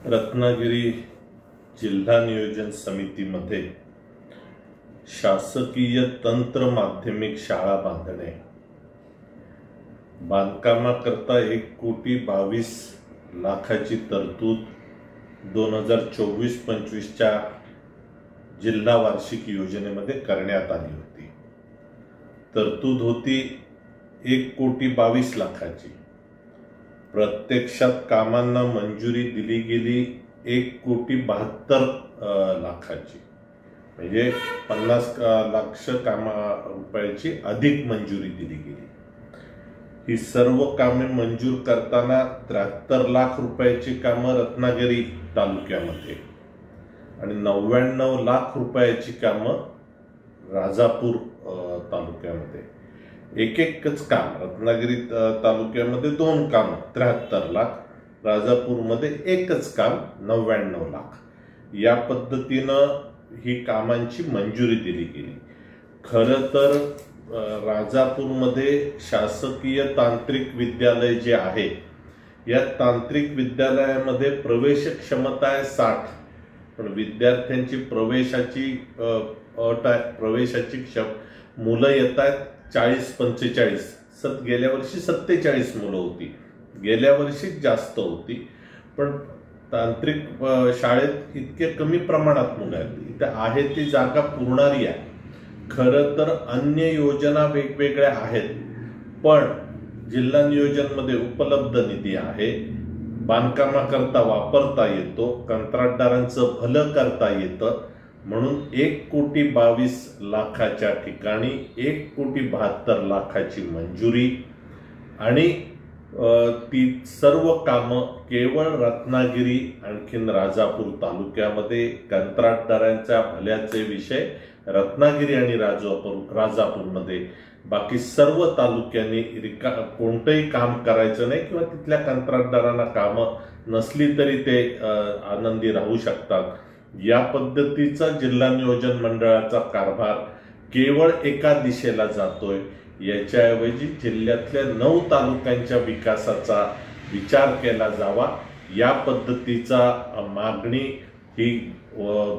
रत्नागिरी जिल्हा नियोजन समितीमध्ये शासकीय तंत्र माध्यमिक शाळा बांधणे, बांधकामाकरता 1,22,00,000ची तरतूद 2024-25च्या जिल्हा वार्षिक योजनेमध्ये करण्यात आली होती। तरतूद होती 1,22,00,000ची। प्रत्यक्षात कामांना मंजुरी दिली गेली 1,72,00,000ची, म्हणजे 50 लाख रुपयाची अधिक मंजुरी दिली गेली। ही सर्व कामे मंजूर करताना 73 लाख रुपयाची कामं रत्नागिरी तालुक्यामध्ये आणि 99 लाख रुपयाची कामं राजापूर तालुक्यामध्ये। एकच काम रत्नागिरी तालुक्यामध्ये 2 काम 73 लाख, राजापूरमध्ये एकच काम 99 लाख। या पद्धतीनं ही कामांची मंजुरी दिली गेली। खरं तर राजापूरमध्ये शासकीय तांत्रिक विद्यालय जे आहे, या तांत्रिक विद्यालयामध्ये प्रवेश क्षमता आहे 60, पण विद्यार्थ्यांची प्रवेशाची अट आहे, प्रवेशाची मुलं येत आहेत 40-45। गेल्या वर्षी 47 मुलं होती, गेल्या वर्षी जास्त होती, पण तांत्रिक शाळेत इतके कमी प्रमाणात मुलं आहेत। इथे आहे ती जागा पुरणारी आहे। खरं तर अन्य योजना वेगवेगळ्या आहेत, पण जिल्हा नियोजनमध्ये उपलब्ध निधी आहे, बांधकामाकरता वापरता येतो, कंत्राटदारांचं भलं करता येतं, म्हणून 1,22,00,000च्या ठिकाणी 1,72,00,000ची मंजुरी आणि ती सर्व कामं केवळ रत्नागिरी आणखीन राजापूर तालुक्यामध्ये। कंत्राटदारांच्या भल्याचे विषय रत्नागिरी आणि राजापूरमध्ये, बाकी सर्व तालुक्यांनी कोणतंही काम करायचं नाही किंवा तिथल्या कंत्राटदारांना कामं नसली तरी ते आनंदी राहू शकतात। या पद्धतीचा जिल्हा नियोजन मंडळाचा कारभार केवळ एका दिशेला जातोय। याच्याऐवजी जिल्ह्यातल्या 9 तालुक्यांच्या विकासाचा विचार केला जावा, या पद्धतीचा मागणी ही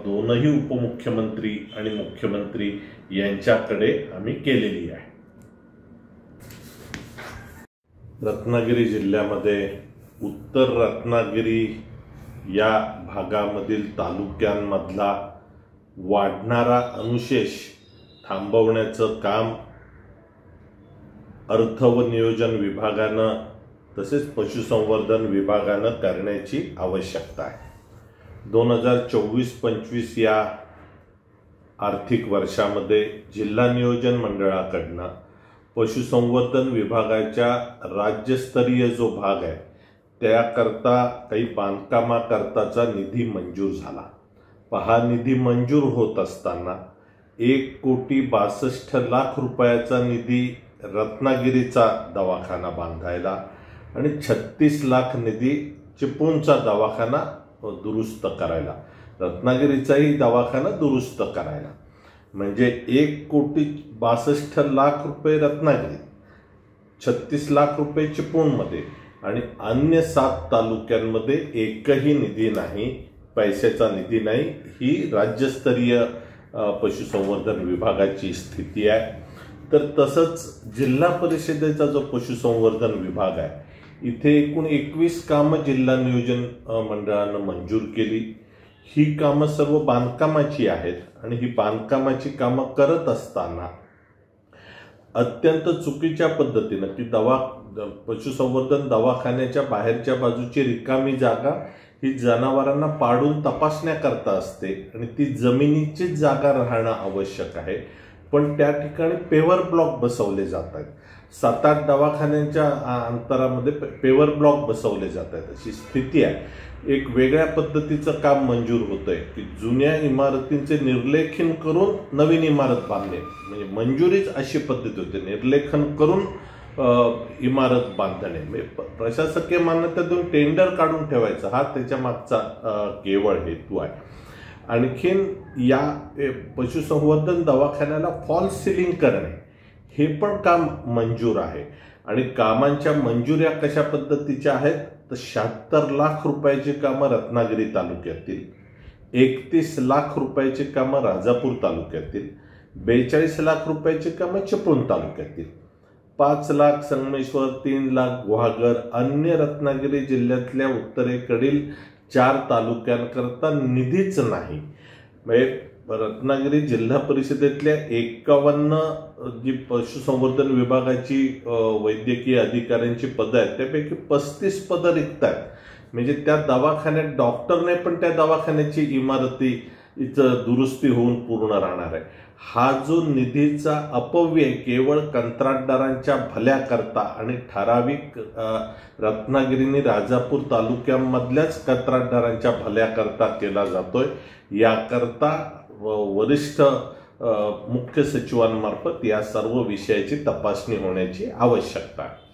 दोनही उपमुख्यमंत्री आणि मुख्यमंत्री यांच्याकडे आम्ही केलेली आहे। रत्नागिरी जिल्ह्यामध्ये उत्तर रत्नागिरी या भागामधील तालुक्यांमधला वाढणारा अनुशेष थांबवण्याचं काम अर्थ व नियोजन विभागानं तसेच पशुसंवर्धन विभागानं करण्याची आवश्यकता आहे। 2024-25 या आर्थिक वर्षामध्ये जिल्हा नियोजन मंडळाकडनं पशुसंवर्धन विभागाच्या राज्यस्तरीय जो भाग आहे त्याकरता काही बांधकामाकरताचा निधी मंजूर झाला। हा निधी मंजूर होत असताना 1,62,00,000 रुपयाचा निधी रत्नागिरीचा दवाखाना बांधायला आणि 36 लाख निधी चिपळूणचा दवाखाना दुरुस्त करायला, रत्नागिरीचाही दवाखाना दुरुस्त करायला, म्हणजे 1,62,00,000 रुपये रत्नागिरीत, 36 लाख रुपये चिपळूणमध्ये आणि अन्य 7 तालुक्यांमध्ये एकही निधी नाही, पैशाचा निधी नाही। ही राज्यस्तरीय पशुसंवर्धन विभागाची स्थिती आहे। तर तसंच जिल्हा परिषदेचा जो पशुसंवर्धन विभाग आहे, इथे एकूण 21 कामं जिल्हा नियोजन मंडळानं मंजूर केली। ही कामं सर्व बांधकामाची आहेत आणि ही बांधकामाची कामं करत असताना अत्यंत चुकीच्या पद्धतीनं ती पशुसंवर्धन दवाखान्याच्या बाहेरच्या बाजूची रिकामी जागा ही जनावरांना पाडून तपासण्या करता असते आणि ती जमिनीचीच जागा राहणं आवश्यक आहे, पण त्या ठिकाणी पेवर ब्लॉक बसवले जात आहेत। 7-8 दवाखान्यांच्या अंतरामध्ये पेवर ब्लॉक बसवले जात आहेत, अशी स्थिती आहे। एक वेगळ्या पद्धतीचं काम मंजूर होतंय की जुन्या इमारतींचे निर्लेखन करून नवीन इमारत बांधणे, म्हणजे मंजुरीच अशी पद्धती होते, निर्लेखन करून इमारत बांधणे, प्रशासकीय मान्यता देऊन टेंडर काढून ठेवायचं, हा त्याच्या मागचा केवळ हेतू आहे। आणखीन या पशुसंवर्धन दवाखान्याला फॉल सिलिंग करणे हे पण काम मंजूर आहे आणि कामांच्या मंजुऱ्या कशा पद्धतीच्या आहेत तर 76 लाख रुपयाची कामं रत्नागिरी तालुक्यातील, 31 लाख रुपयाची कामं राजापूर तालुक्यातील, 42 लाख रुपयाची कामं चिपळूण तालुक्यातील, 5 लाख संगमेश्वर, 3 लाख गुहागर, अन्य रत्नागिरी जिल्ह्यातल्या उत्तरेकडील 4 तालुक्यांकरता निधीच नाही. म्हणजे रत्नागिरी जिल्हा परिषदेतल्या 51 जी पशुसंवर्धन विभागाची वैद्यकीय अधिकाऱ्यांची पदं आहेत त्यापैकी 35 पदं रिक्त आहेत. म्हणजे त्या दवाखान्यात डॉक्टर नाही, पण त्या दवाखान्याची इमारती दुरुस्ती होऊन पूर्ण राहणार आहे. हा जो निधीचा अपव्यय केवळ कंत्राटदारांच्या भल्याकरता आणि ठराविक रत्नागिरी आणि राजापूर तालुक्यांमधल्याच कंत्राटदारांच्या भल्याकरता केला जातोय. याकरता वरिष्ठ मुख्य सचिवांमार्फत या सर्व विषयाची तपासणी होण्याची आवश्यकता आहे.